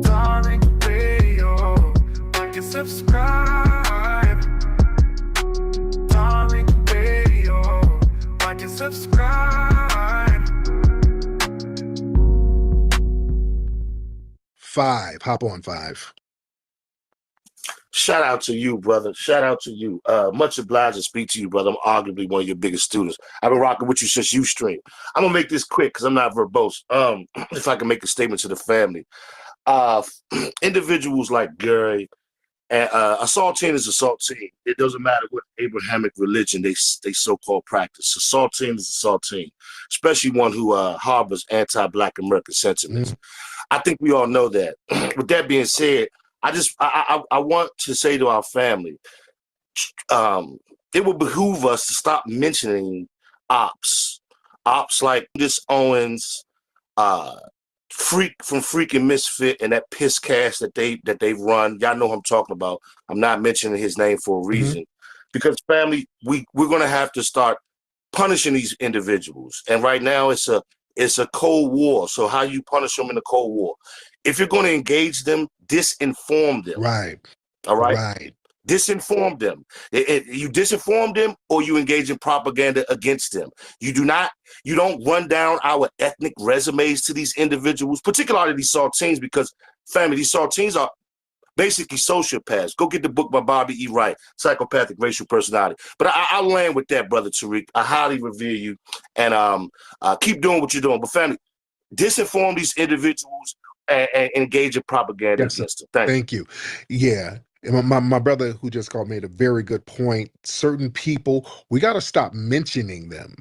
Darling Radio, like and subscribe. Darling Radio, like and subscribe. 5, hop on 5. Shout out to you, brother. Shout out to you. Much obliged to speak to you, brother. I'm arguably one of your biggest students. I've been rocking with you since you stream. I'm gonna make this quick because I'm not verbose. If I can make a statement to the family. Individuals like Gary and a saltine is a saltine. It doesn't matter what Abrahamic religion they so-called practice. A saltine is a saltine, especially one who harbors anti-Black American sentiments. I think we all know that. With that being said, I want to say to our family, it will behoove us to stop mentioning ops like this Owens, Freak from Freaking Misfit, and that piss cast that they've run. Y'all know who I'm talking about. I'm not mentioning his name for a reason, because family, we're gonna have to start punishing these individuals. And right now it's a Cold War. So how you punish them in the Cold War? If you're going to engage them, disinform them. Right. All right. Right. Disinform them. You disinform them, or you engage in propaganda against them. You don't run down our ethnic resumes to these individuals, particularly these saltines, because family, these saltines are basically sociopaths. Go get the book by Bobby E. Wright, Psychopathic Racial Personality. But I'll land with that, brother Tariq. I highly revere you, and keep doing what you're doing. But family, disinform these individuals and engage in propaganda against them. Thank you. Yeah. And my brother who just called made a very good point. Certain people, we got to stop mentioning them,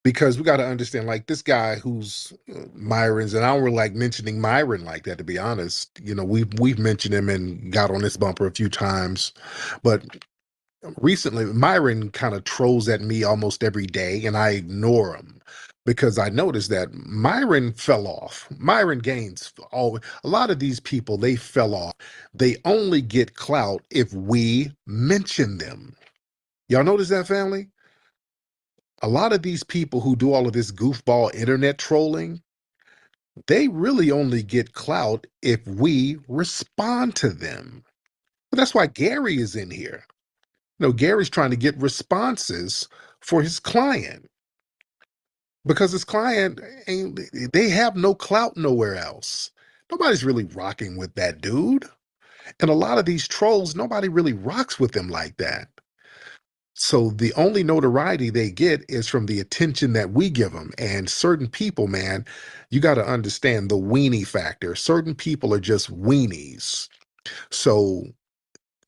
because we got to understand, like this guy who's Myron's, and I don't really like mentioning Myron like that, to be honest. You know, we've mentioned him and got on this bumper a few times, but recently Myron kind of trolls at me almost every day, and I ignore him because I noticed that Myron fell off. Myron Gaines, a lot of these people, they fell off. They only get clout if we mention them. Y'all notice that, family? A lot of these people who do all of this goofball internet trolling, they really only get clout if we respond to them. But that's why Gary is in here. You know, Gary's trying to get responses for his client, because his client they have no clout nowhere else. Nobody's really rocking with that dude. And a lot of these trolls, nobody really rocks with them like that. So the only notoriety they get is from the attention that we give them. And certain people, man, you got to understand the weenie factor. Certain people are just weenies. So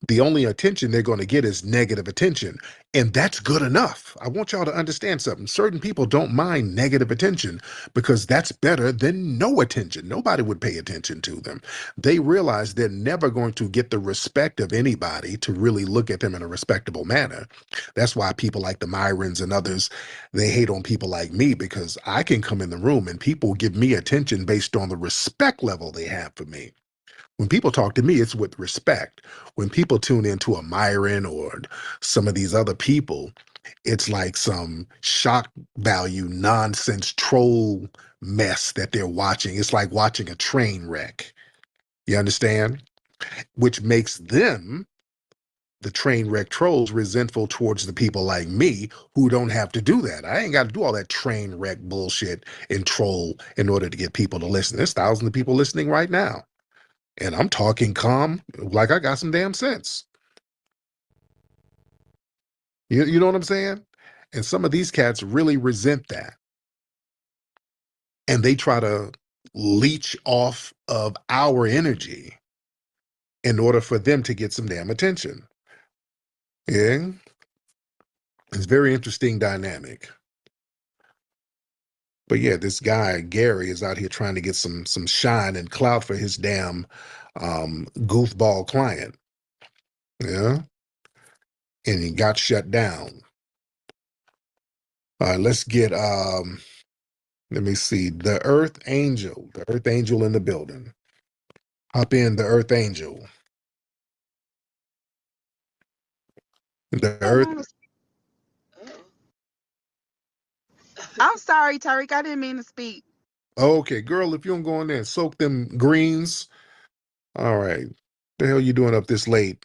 the only attention they're going to get is negative attention. And that's good enough. I want y'all to understand something. Certain people don't mind negative attention because that's better than no attention. Nobody would pay attention to them. They realize they're never going to get the respect of anybody to really look at them in a respectable manner. That's why people like the Myrons and others, they hate on people like me, because I can come in the room and people give me attention based on the respect level they have for me. When people talk to me, it's with respect. When people tune into a Myron or some of these other people, it's like some shock value nonsense troll mess that they're watching. It's like watching a train wreck. You understand? Which makes them, the train wreck trolls, resentful towards the people like me who don't have to do that. I ain't got to do all that train wreck bullshit and troll in order to get people to listen. There's thousands of people listening right now. And I'm talking calm, like I got some damn sense. You know what I'm saying? And some of these cats really resent that. And they try to leech off of our energy in order for them to get some damn attention. Yeah? It's a very interesting dynamic. But yeah, this guy, Gary, is out here trying to get some shine and clout for his damn goofball client. Yeah? And he got shut down. All right, let's get, let me see, the Earth Angel in the building. Hop in, the Earth Angel. The Earth. I'm sorry, Tariq. I didn't mean to speak. Okay, girl, if you don't go in there and soak them greens, all right. The hell you doing up this late,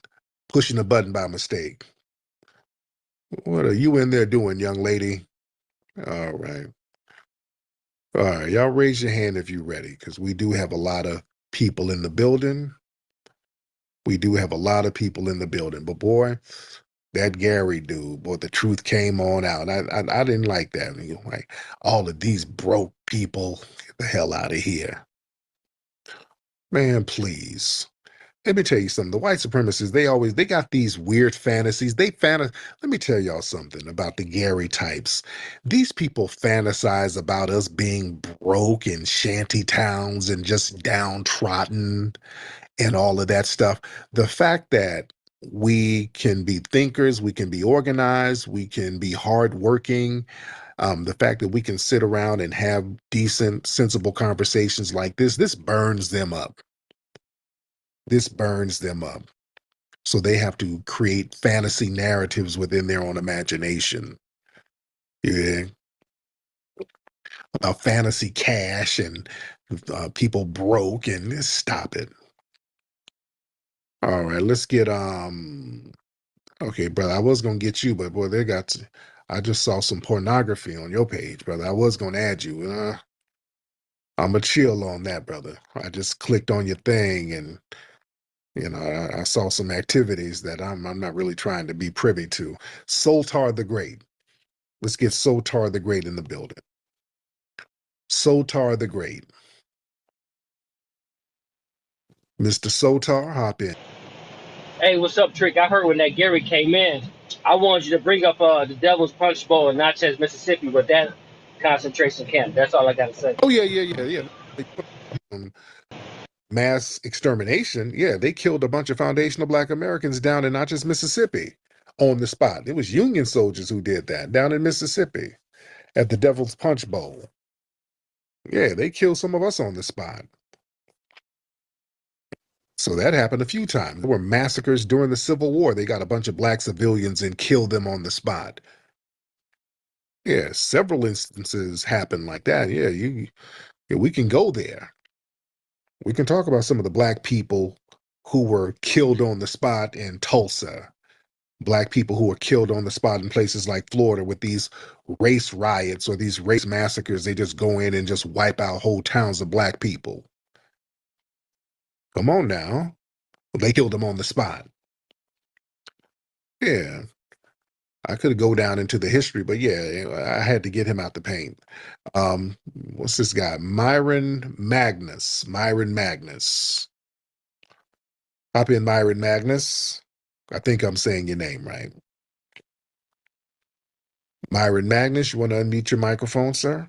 pushing the button by mistake? What are you in there doing, young lady? All right. All right, y'all raise your hand if you're ready, because we do have a lot of people in the building. We do have a lot of people in the building. But boy, that Gary dude, boy, the truth came on out. I didn't like that. You know, like all of these broke people, get the hell out of here. Man, please. Let me tell you something. The white supremacists, they got these weird fantasies. Let me tell y'all something about the Gary types. These people fantasize about us being broke in shanty towns and just downtrodden and all of that stuff. The fact that we can be thinkers, we can be organized, we can be hardworking, the fact that we can sit around and have decent, sensible conversations like this burns them up. This burns them up. So they have to create fantasy narratives within their own imagination. Yeah. About fantasy cash and people broke and stop it. All right, let's get okay, brother. I was gonna get you, but boy, I just saw some pornography on your page, brother. I was gonna add you. I'm a chill on that, brother. I just clicked on your thing and I saw some activities that I'm not really trying to be privy to. Soltar the Great. Let's get Soltar the Great in the building. Soltar the Great. Mr. Soltar, hop in. Hey, what's up, Trick? I heard when that Gary came in, I wanted you to bring up the Devil's Punch Bowl and not just Mississippi, but that concentration camp. That's all I got to say. Oh yeah. They put, mass extermination. Yeah, they killed a bunch of foundational Black Americans down in not just Mississippi on the spot. It was Union soldiers who did that down in Mississippi at the Devil's Punch Bowl. Yeah, they killed some of us on the spot. So that happened a few times. There were massacres during the Civil War. They got a bunch of Black civilians and killed them on the spot. Yeah, several instances happened like that. Yeah, we can go there. We can talk about some of the Black people who were killed on the spot in Tulsa. Black people who were killed on the spot in places like Florida with these race riots or these race massacres. They just go in and just wipe out whole towns of Black people. Come on now. They killed them on the spot. Yeah. I could go down into the history, but yeah, I had to get him out the paint. What's this guy? Myron Magnus. Myron Magnus. Hop in, Myron Magnus. I think I'm saying your name right. Myron Magnus, you want to unmute your microphone, sir?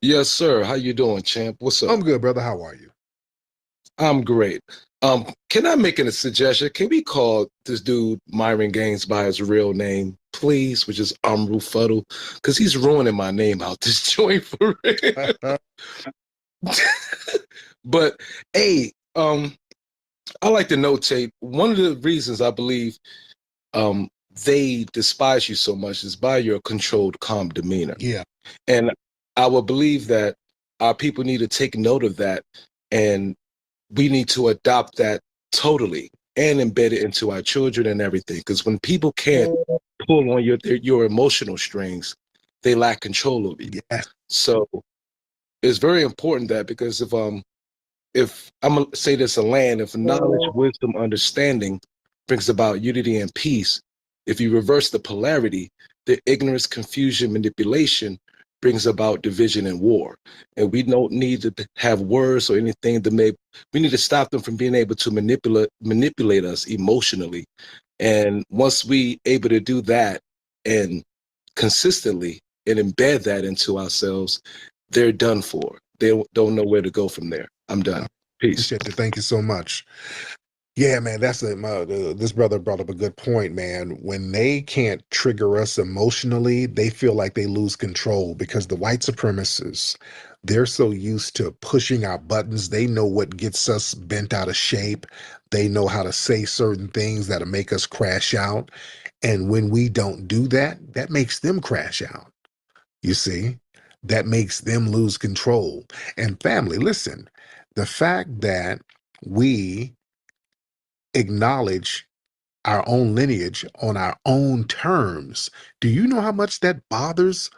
Yes, sir. How you doing, champ? What's up? I'm good, brother. How are you? I'm great. Can I make a suggestion? Can we call this dude Myron Gaines by his real name, please, which is Amru Fuddle? Because he's ruining my name out this joint for real. But hey, I like to notate one of the reasons I believe they despise you so much is by your controlled, calm demeanor. Yeah. And I would believe that our people need to take note of that, and we need to adopt that totally and embed it into our children and everything. Because when people can't pull on your emotional strings, they lack control over you. Yeah. So it's very important that, because if I'm gonna say this, a land, if knowledge, wisdom, understanding brings about unity and peace, if you reverse the polarity, the ignorance, confusion, manipulation brings about division and war. And we don't need to have words or anything to make, we need to stop them from being able to manipulate us emotionally. And once we able to do that and consistently and embed that into ourselves, they're done for. They don't know where to go from there. I'm done. Peace. Appreciate it. Thank you so much. Yeah, man, this brother brought up a good point, man. When they can't trigger us emotionally, they feel like they lose control, because the white supremacists, they're so used to pushing our buttons. They know what gets us bent out of shape. They know how to say certain things that'll make us crash out. And when we don't do that, that makes them crash out. You see, that makes them lose control. And family, listen, the fact that we acknowledge our own lineage on our own terms, do you know how much that bothers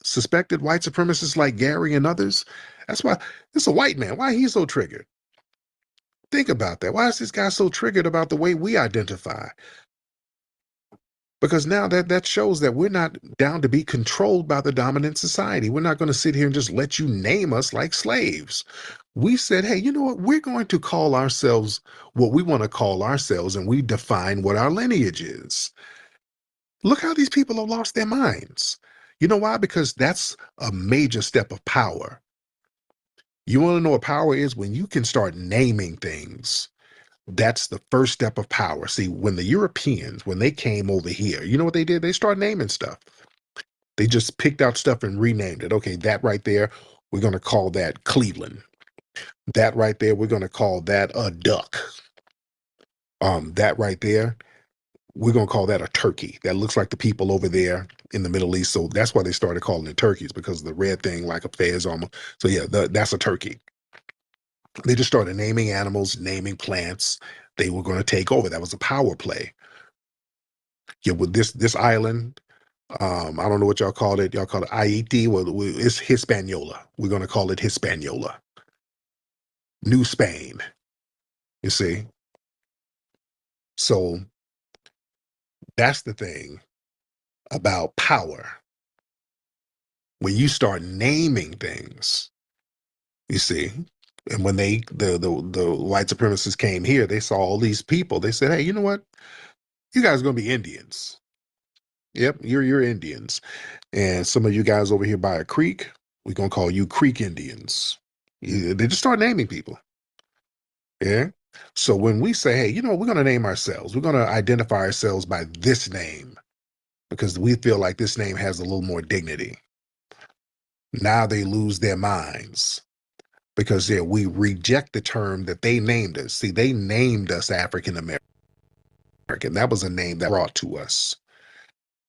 suspected white supremacists like Gary and others? That's why this is a white man. Why he's so triggered? Think about that. Why is this guy so triggered about the way we identify? Because now that shows that we're not down to be controlled by the dominant society. We're not going to sit here and just let you name us like slaves. We said, hey, you know what? We're going to call ourselves what we want to call ourselves, and we define what our lineage is. Look how these people have lost their minds. You know why? Because that's a major step of power. You want to know what power is? When you can start naming things. That's the first step of power. See, when the Europeans, when they came over here, you know what they did? They started naming stuff. They just picked out stuff and renamed it. Okay, that right there, we're going to call that Cleveland. That right there, we're going to call that a duck. That right there, we're going to call that a turkey. That looks like the people over there in the Middle East. So that's why they started calling it turkeys, because of the red thing, like a fez almost. So yeah, that's a turkey. They just started naming animals, naming plants. They were going to take over. That was a power play. Yeah, with this island, I don't know what y'all call it. Y'all call it Haiti. Well, it's Hispaniola. We're going to call it Hispaniola. New Spain. You see? So that's the thing about power. When you start naming things, you see, and when the white supremacists came here, they saw all these people. They said, hey, you know what? You guys are going to be Indians. Yep, you're Indians. And some of you guys over here by a creek, we're going to call you Creek Indians. They just start naming people. Yeah. So when we say, hey, you know, we're going to name ourselves, we're going to identify ourselves by this name because we feel like this name has a little more dignity. Now they lose their minds because we reject the term that they named us. See, they named us African American. That was a name that brought to us.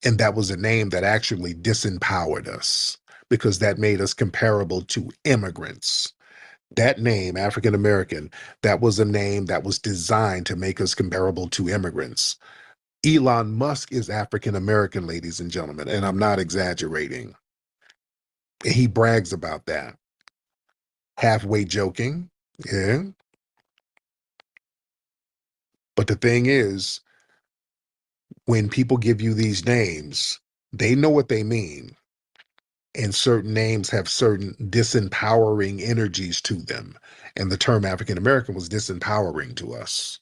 And that was a name that actually disempowered us because that made us comparable to immigrants. That name, African American, that was a name that was designed to make us comparable to immigrants. Elon Musk is African American, ladies and gentlemen, and I'm not exaggerating. He brags about that. Halfway joking, yeah. But the thing is, when people give you these names, they know what they mean. And certain names have certain disempowering energies to them. And the term African American was disempowering to us.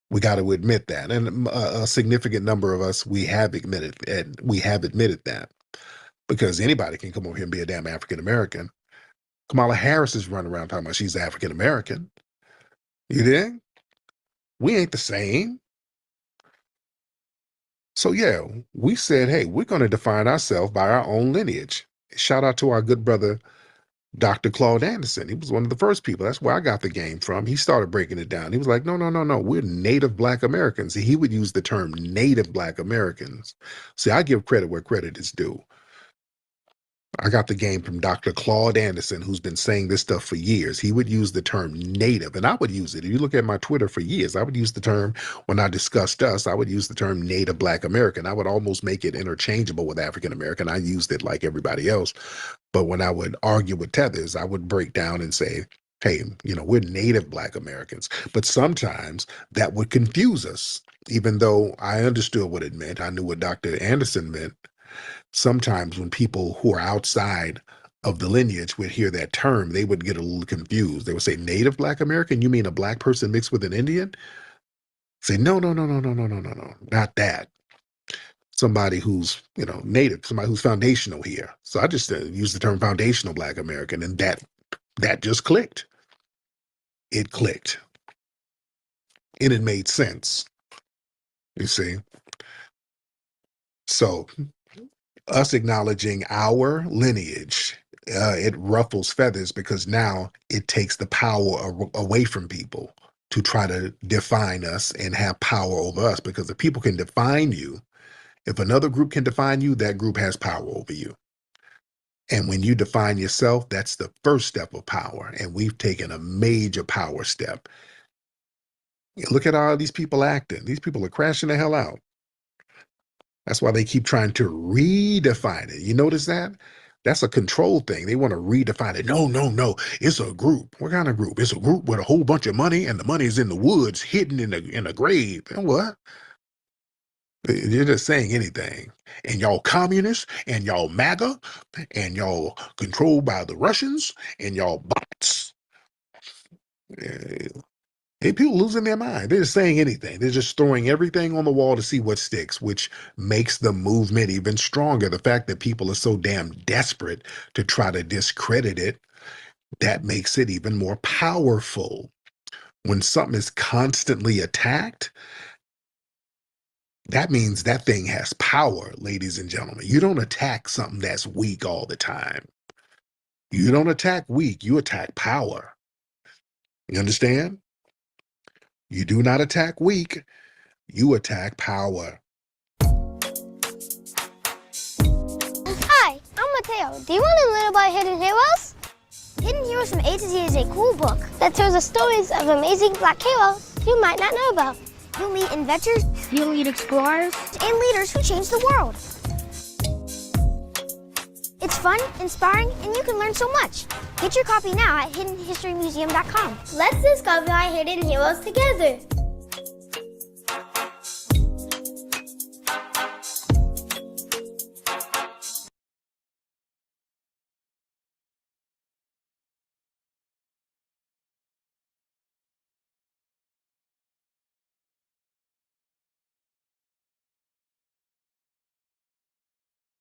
We got to admit that. And a significant number of us, we have admitted that. Because anybody can come over here and be a damn African American. Kamala Harris is running around talking about she's African American. You dig? We ain't the same. So yeah, we said, hey, we're going to define ourselves by our own lineage. Shout out to our good brother, Dr. Claude Anderson. He was one of the first people. That's where I got the game from. He started breaking it down. He was like, no. We're Native Black Americans. He would use the term Native Black Americans. See, I give credit where credit is due. I got the game from Dr. Claude Anderson, who's been saying this stuff for years. He would use the term native, and I would use it. If you look at my Twitter for years, I would use the term, when I discussed us, I would use the term Native Black American. I would almost make it interchangeable with African American. I used it like everybody else. But when I would argue with Tethers, I would break down and say, hey, you know, we're Native Black Americans. But sometimes that would confuse us, even though I understood what it meant. I knew what Dr. Anderson meant. Sometimes when people who are outside of the lineage would hear that term, they would get a little confused. They would say, Native Black American? You mean a Black person mixed with an Indian? Say, no, not that. Somebody who's, you know, native, somebody who's foundational here. So I just use the term foundational Black American, and that just clicked. It clicked. And it made sense. You see? So us acknowledging our lineage, it ruffles feathers because now it takes the power away from people to try to define us and have power over us. Because if people can define you, if another group can define you, that group has power over you. And when you define yourself, that's the first step of power. And we've taken a major power step. Look at how these people acting. These people are crashing the hell out. That's why they keep trying to redefine it. You notice that? That's a control thing. They want to redefine it. No, no, no. It's a group. What kind of group? It's a group with a whole bunch of money, and the money is in the woods, hidden in a grave. And what? You're just saying anything. And y'all communists, and y'all MAGA, and y'all controlled by the Russians, and y'all bots. Hey, people losing their mind. They're just saying anything. They're just throwing everything on the wall to see what sticks, which makes the movement even stronger. The fact that people are so damn desperate to try to discredit it, that makes it even more powerful. When something is constantly attacked, that means that thing has power, ladies and gentlemen. You don't attack something that's weak all the time. You don't attack weak, you attack power. You understand? You do not attack weak, you attack power. Hi, I'm Mateo. Do you want to learn about Hidden Heroes? Hidden Heroes from A to Z is a cool book that tells the stories of amazing black heroes you might not know about. You'll meet inventors, you'll meet explorers, and leaders who change the world. It's fun, inspiring, and you can learn so much. Get your copy now at hiddenhistorymuseum.com. Let's discover our hidden heroes together.